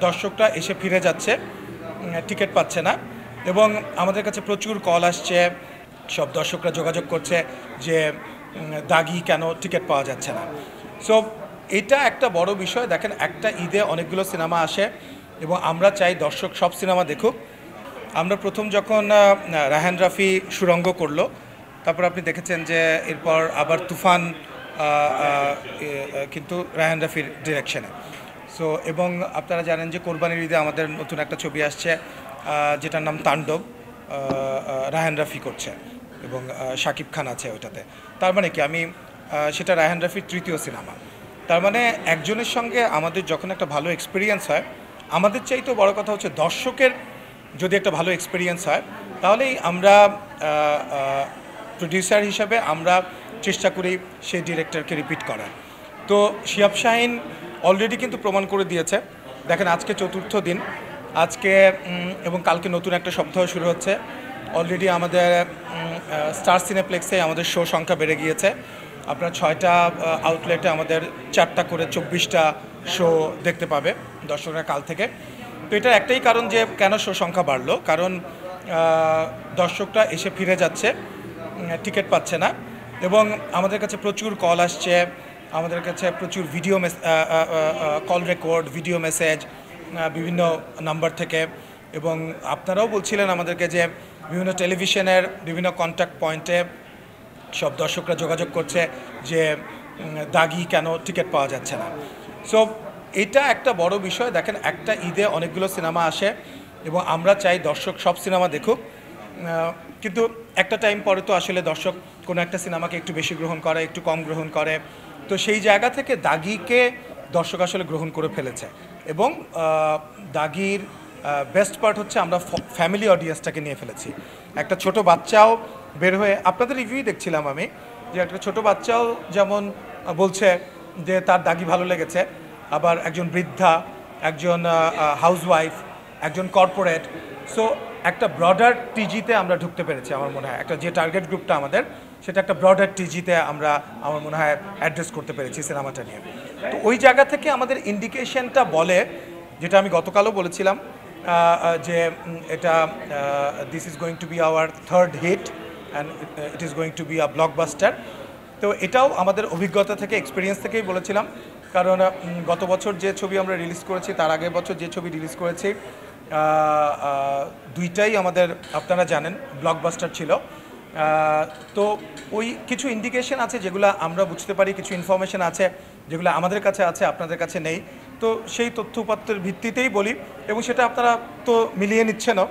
দর্শকরা এসে ফিরে যাচ্ছে, টিকিট পাচ্ছে না এবং আমাদের কাছে প্রচুর কল আসছে। সব দর্শকরা যোগাযোগ করছে যে দাগি কেন টিকিট পাওয়া যাচ্ছে না। সো এটা একটা বড় বিষয়। দেখেন, একটা ঈদে অনেকগুলো সিনেমা আসে এবং আমরা চাই দর্শক সব সিনেমা দেখুক। আমরা প্রথম যখন রায়হান রাফি সুরঙ্গ করলো, তারপর আপনি দেখেছেন যে এরপর আবার তুফান কিন্তু রায়হান রাফির ডিরেকশনে। সো এবং আপনারা জানেন যে কোরবানির ঈদে আমাদের নতুন একটা ছবি আসছে যেটার নাম তাণ্ডব, রায়হান রাফি করছে এবং শাকিব খান আছে ওইটাতে। তার মানে কি, আমি সেটা রায়হান রাফির তৃতীয় সিনেমা। তার মানে একজনের সঙ্গে আমাদের যখন একটা ভালো এক্সপিরিয়েন্স হয়, আমাদের চাইতেও বড় কথা হচ্ছে দর্শকের যদি একটা ভালো এক্সপিরিয়েন্স হয়, তাহলেই আমরা প্রডিউসার হিসাবে আমরা চেষ্টা করি সেই ডিরেক্টরকে রিপিট করার। তো শিহাব শাহীন অলরেডি কিন্তু প্রমাণ করে দিয়েছে। দেখেন, আজকে চতুর্থ দিন, আজকে এবং কালকে নতুন একটা সপ্তাহ শুরু হচ্ছে। অলরেডি আমাদের স্টার সিনেপ্লেক্সে আমাদের শো সংখ্যা বেড়ে গিয়েছে। আপনার 6টা আউটলেটে আমাদের 4টা করে 24টা শো দেখতে পাবে দর্শকরা কাল থেকে। তো এটার একটাই কারণ যে কেন শো সংখ্যা বাড়লো, কারণ দর্শকরা এসে ফিরে যাচ্ছে, টিকিট পাচ্ছে না এবং আমাদের কাছে প্রচুর কল আসছে, আমাদের কাছে প্রচুর video call record, video message বিভিন্ন নাম্বার থেকে। এবং আপনারাও বলছিলেন আমাদেরকে যে বিভিন্ন টেলিভিশনের বিভিন্ন কন্ট্যাক্ট পয়েন্টে সব দর্শকরা যোগাযোগ করছে যে দাগি কেন টিকিট পাওয়া যাচ্ছে না। সো এটা একটা বড় বিষয়। দেখেন, একটা ঈদে অনেকগুলো সিনেমা আসে এবং আমরা চাই দর্শক সব সিনেমা দেখুক, কিন্তু একটা টাইম পরে তো আসলে দর্শক কোনো একটা সিনেমাকে একটু বেশি গ্রহণ করে, একটু কম গ্রহণ করে। তো সেই জায়গা থেকে দাগিকে দর্শক আসলে গ্রহণ করে ফেলেছে এবং দাগির বেস্ট পার্ট হচ্ছে আমরা ফ্যামিলি অডিয়েন্সটাকে নিয়ে ফেলেছি। একটা ছোট বাচ্চাও বের হয়ে, আপনাদের রিভিউ দেখছিলাম আমি, যে একটা ছোট বাচ্চাও যেমন বলছে যে তার দাগি ভালো লেগেছে, আবার একজন বৃদ্ধা, একজন হাউসওয়াইফ, একজন কর্পোরেট। সো একটা ব্রডার টিজিতে আমরা ঢুকতে পেরেছি আমার মনে হয়। একটা যে টার্গেট গ্রুপটা আমাদের, সেটা একটা ব্রডার টিজিতে আমরা আমার মনে হয় অ্যাড্রেস করতে পেরেছি সিনেমাটা নিয়ে। তো ওই জায়গা থেকে আমাদের ইন্ডিকেশনটা বলে, যেটা আমি গতকালও বলেছিলাম, যে এটা this is going to be our third hit and it is going to be a blockbuster. তো এটাও আমাদের অভিজ্ঞতা থেকে, এক্সপিরিয়েন্স থেকেই বলেছিলাম। কারণ গত বছর যে ছবি আমরা রিলিজ করেছি, তার আগের বছর যে ছবি রিলিজ করেছি, দুইটাই আমাদের আপনারা জানেন ব্লকবাস্টার ছিল। তো ওই কিছু ইন্ডিকেশন আছে যেগুলো আমরা বুঝতে পারি, কিছু ইনফরমেশন আছে যেগুলো আমাদের কাছে আছে, আপনাদের কাছে নেই। তো সেই তথ্যপত্রের ভিত্তিতেই বলি এবং সেটা আপনারা তো মিলিয়ে নিচ্ছেনও।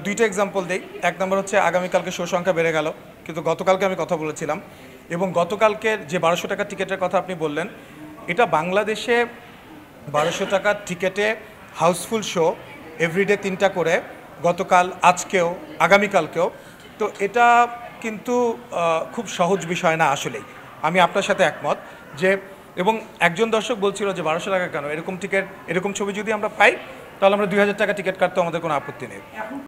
দুইটা এক্সাম্পল দিই। এক নম্বর হচ্ছে আগামীকালকে শো সংখ্যা বেড়ে গেল, কিন্তু গতকালকে আমি কথা বলেছিলাম এবং গতকালকের যে 1200 টাকার টিকিটের কথা আপনি বললেন, এটা বাংলাদেশে 1200 টাকার টিকিটে হাউসফুল শো এভরিডে 3টা করে, গতকাল, আজকেও, আগামীকালকেও। তো এটা কিন্তু খুব সহজ বিষয় না আসলেই। আমি আপনার সাথে একমত যে, এবং একজন দর্শক বলছিল যে 1200 টাকা কেন, এরকম টিকিট, এরকম ছবি যদি আমরা পাই তাহলে আমরা 2000 টাকা টিকিট কাটতেও আমাদের কোনো আপত্তি নেই।